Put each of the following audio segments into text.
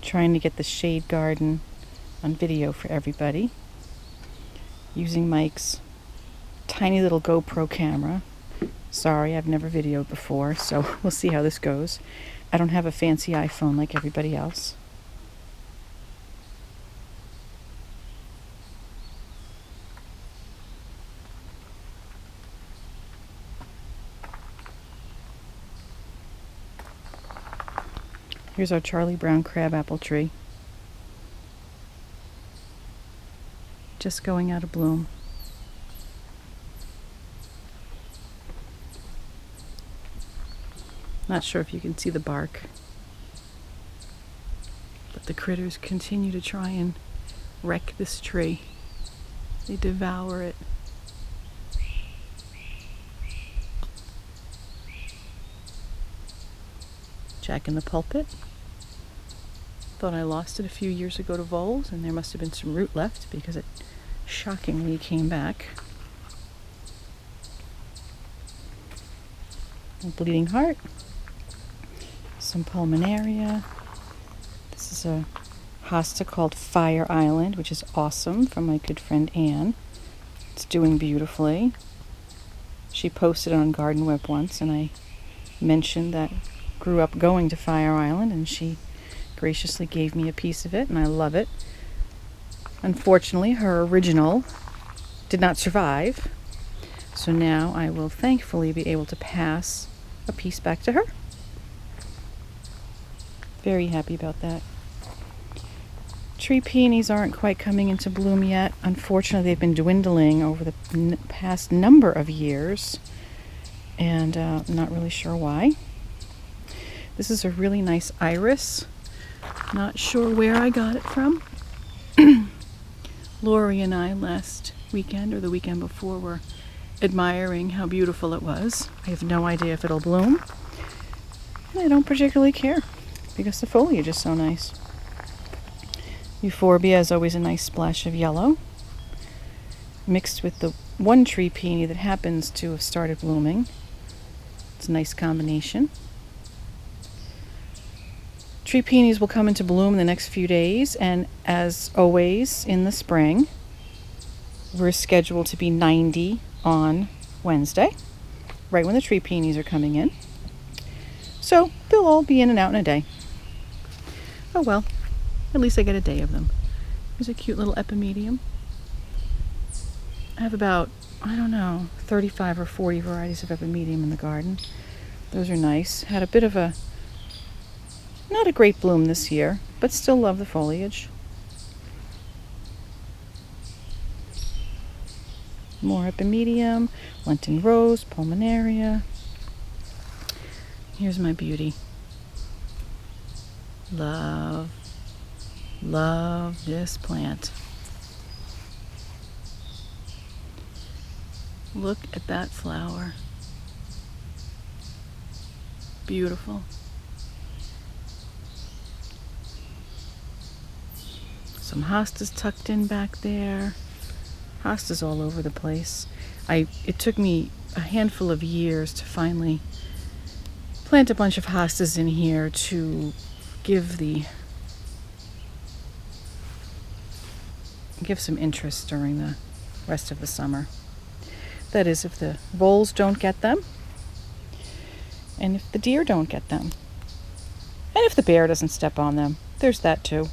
Trying to get the shade garden on video for everybody. Using Mike's tiny little GoPro camera. Sorry, I've never videoed before, so we'll see how this goes. I don't have a fancy iPhone like everybody else. Here's our Charlie Brown crabapple tree. Just going out of bloom. Not sure if you can see the bark, but the critters continue to try and wreck this tree. They devour it. Jack in the pulpit. Thought I lost it a few years ago to voles, and there must have been some root left because it shockingly came back. A bleeding heart. Some pulmonaria. This is a hosta called Fire Island, which is awesome, from my good friend Anne. It's doing beautifully. She posted on Garden Web once, and I mentioned that grew up going to Fire Island, and she graciously gave me a piece of it, and I love it. Unfortunately, her original did not survive, so now I will thankfully be able to pass a piece back to her. Very happy about that. Tree peonies aren't quite coming into bloom yet. Unfortunately, they've been dwindling over the past number of years, and I'm not really sure why. This is a really nice iris. Not sure where I got it from. Lori and I last weekend or the weekend before were admiring how beautiful it was. I have no idea if it'll bloom. And I don't particularly care because the foliage is so nice. Euphorbia is always a nice splash of yellow, mixed with the one tree peony that happens to have started blooming. It's a nice combination. Tree peonies will come into bloom in the next few days, and as always in the spring, we're scheduled to be 90 on Wednesday, right when the tree peonies are coming in. So they'll all be in and out in a day. Oh well, at least I get a day of them. Here's a cute little epimedium. I have about, 35 or 40 varieties of epimedium in the garden. Those are nice. Had a bit of a not a great bloom this year, but still love the foliage. More epimedium, Lenten rose, pulmonaria. Here's my beauty. Love this plant. Look at that flower. Beautiful. Some hostas tucked in back there. Hostas all over the place. It took me a handful of years to finally plant a bunch of hostas in here to give some interest during the rest of the summer. That is, if the voles don't get them, and if the deer don't get them, and if the bear doesn't step on them. There's that too.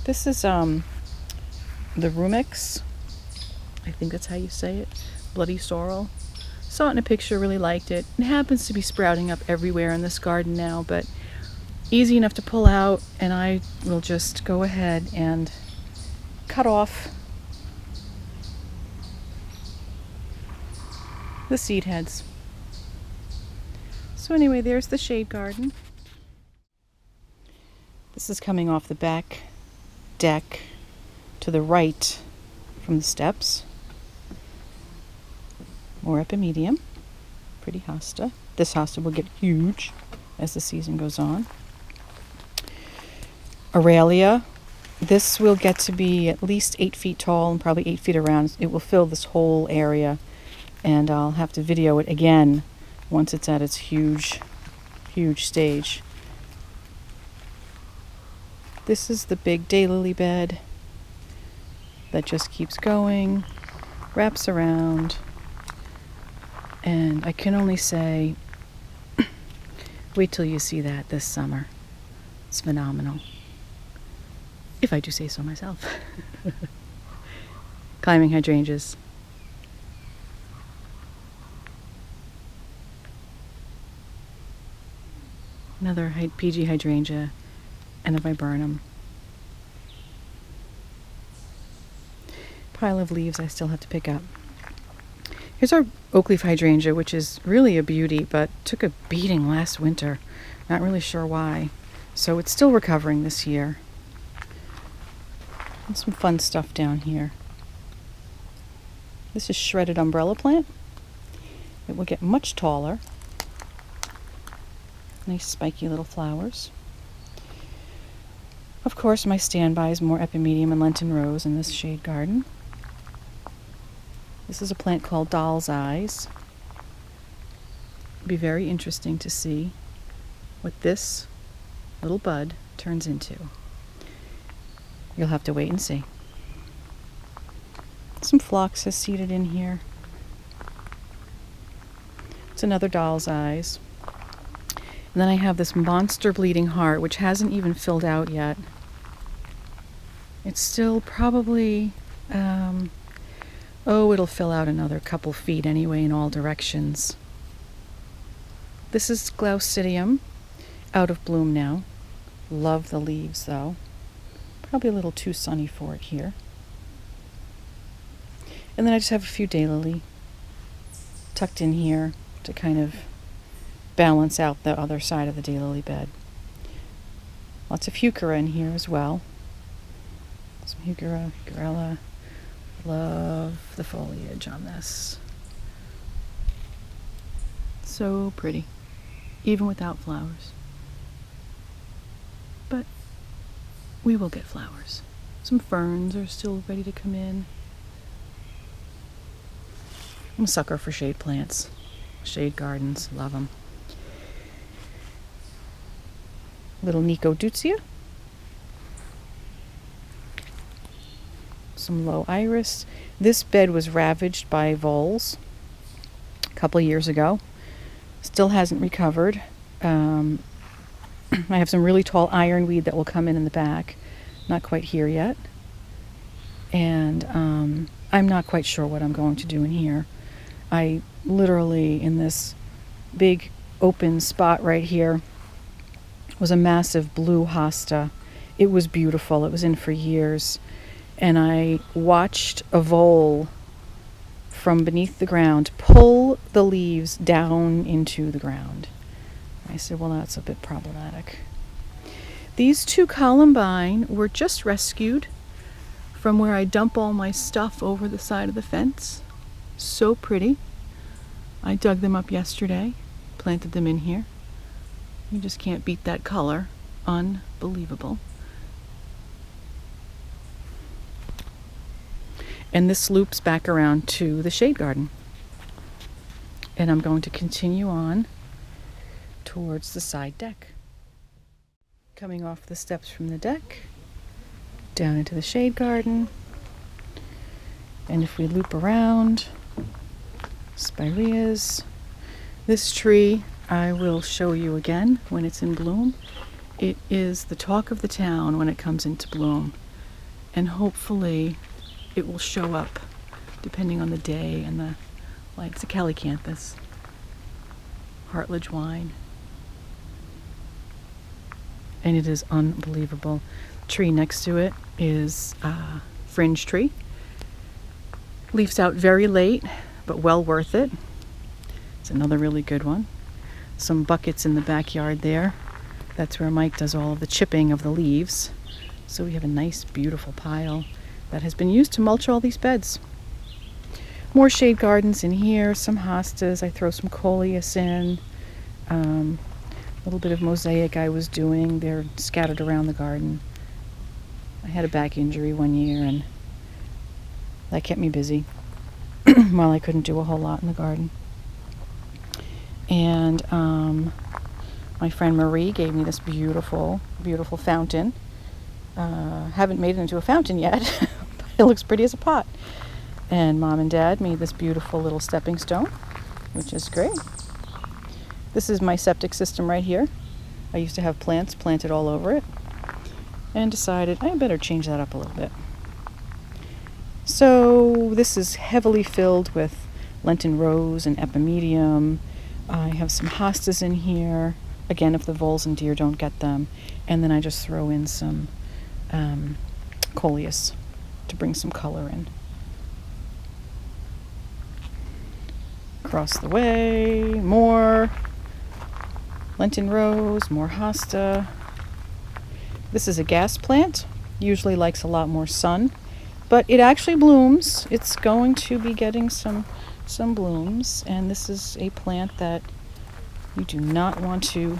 This is the Rumix. I think that's how you say it. Bloody sorrel. Saw it in a picture, really liked it. It happens to be sprouting up everywhere in this garden now, but easy enough to pull out, and I will just go ahead and cut off the seed heads. So anyway, there's the shade garden. This is coming off the back deck to the right from the steps. More epimedium. Pretty hosta. This hosta will get huge as the season goes on. Aurelia. This will get to be at least 8 feet tall and probably 8 feet around. It will fill this whole area, and I'll have to video it again once it's at its huge stage. This is the big daylily bed that just keeps going, wraps around, and I can only say, wait till you see that this summer. It's phenomenal, if I do say so myself. Climbing hydrangeas. Another PG hydrangea and a viburnum. Pile of leaves I still have to pick up. Here's our oak leaf hydrangea, which is really a beauty, but took a beating last winter. Not really sure why. So it's still recovering this year. And some fun stuff down here. This is shredded umbrella plant. It will get much taller. Nice spiky little flowers. Of course, my standby is more epimedium and Lenten rose in this shade garden. This is a plant called Doll's Eyes. It'll be very interesting to see what this little bud turns into. You'll have to wait and see. Some phlox has seeded in here. It's another Doll's Eyes. And then I have this monster bleeding heart, which hasn't even filled out yet. It's still probably, it'll fill out another couple feet anyway in all directions. This is Glaucidium, out of bloom now. Love the leaves though. Probably a little too sunny for it here. And then I just have a few daylily tucked in here to kind of balance out the other side of the daylily bed. Lots of heuchera in here as well. Some heuchera. Love the foliage on this. So pretty, even without flowers. But we will get flowers. Some ferns are still ready to come in. I'm a sucker for shade plants, shade gardens, love them. Little Nicodutzia. Some low iris. This bed was ravaged by voles a couple years ago. Still hasn't recovered. I have some really tall ironweed that will come in the back. Not quite here yet. And I'm not quite sure what I'm going to do in here. I literally, in this big open spot right here, was a massive blue hosta. It was beautiful. It was in for years. And I watched a vole from beneath the ground pull the leaves down into the ground. I said, well, that's a bit problematic. These two columbine were just rescued from where I dump all my stuff over the side of the fence. So pretty. I dug them up yesterday, planted them in here. You just can't beat that color. Unbelievable. And this loops back around to the shade garden. And I'm going to continue on towards the side deck. Coming off the steps from the deck, down into the shade garden. And if we loop around, spireas. This tree I will show you again when it's in bloom. It is the talk of the town when it comes into bloom. And hopefully it will show up depending on the day and the light. It's a calycanthus. Heartledge wine. And it is unbelievable. The tree next to it is a fringe tree. Leaves out very late, but well worth it. It's another really good one. Some buckets in the backyard there. That's where Mike does all of the chipping of the leaves. So we have a nice, beautiful pile that has been used to mulch all these beds. More shade gardens in here, some hostas. I throw some coleus in. A little bit of mosaic I was doing. They're scattered around the garden. I had a back injury one year and that kept me busy while I couldn't do a whole lot in the garden. And my friend Marie gave me this beautiful, beautiful fountain Haven't made it into a fountain yet, but it looks pretty as a pot. And Mom and Dad made this beautiful little stepping stone, which is great. This is my septic system right here. I used to have plants planted all over it and decided I better change that up a little bit. So this is heavily filled with Lenten rose and epimedium. I have some hostas in here, again if the voles and deer don't get them, and then I just throw in some coleus to bring some color in. Across the way, more Lenten rose, more hosta. This is a gas plant, usually likes a lot more sun, but it actually blooms. It's going to be getting some blooms, and this is a plant that you do not want to,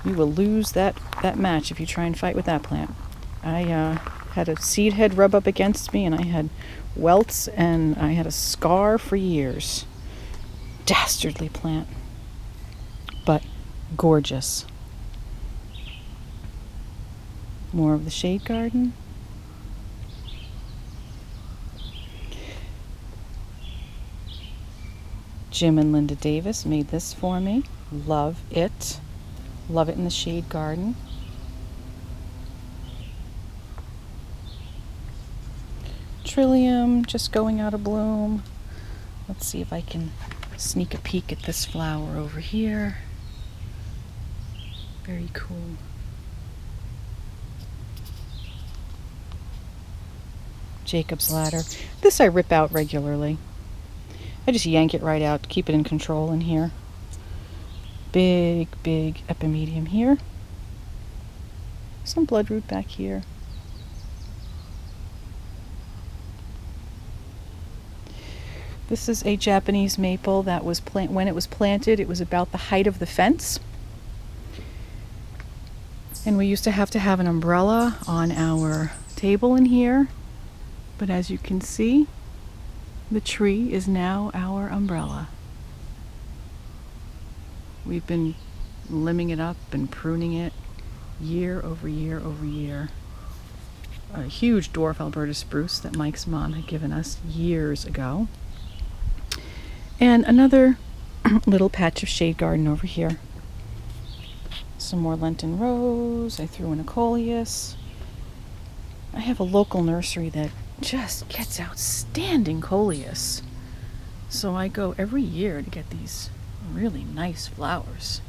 you will lose that match if you try and fight with that plant. I had a seed head rub up against me and I had welts and I had a scar for years. Dastardly plant, but gorgeous. More of the shade garden. Jim and Linda Davis made this for me. Love it. Love it in the shade garden. Trillium just going out of bloom. Let's see if I can sneak a peek at this flower over here. Very cool. Jacob's ladder. This I rip out regularly. I just yank it right out to keep it in control in here. Big epimedium here. Some bloodroot back here. This is a Japanese maple that was when it was planted, it was about the height of the fence. And we used to have an umbrella on our table in here. But as you can see, the tree is now our umbrella. We've been limbing it up and pruning it year over year over year. A huge dwarf Alberta spruce that Mike's mom had given us years ago. And another little patch of shade garden over here. Some more Lenten rose. I threw in a coleus. I have a local nursery that just gets outstanding coleus. So I go every year to get these really nice flowers.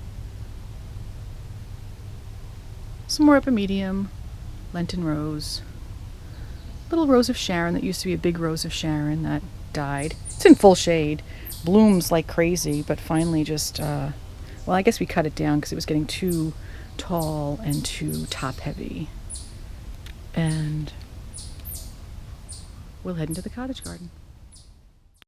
Some more epimedium, Lenten rose, little rose of Sharon that used to be a big rose of Sharon that died. It's in full shade, blooms like crazy, but finally just, well, I guess we cut it down because it was getting too tall and too top heavy. And we'll head into the cottage garden.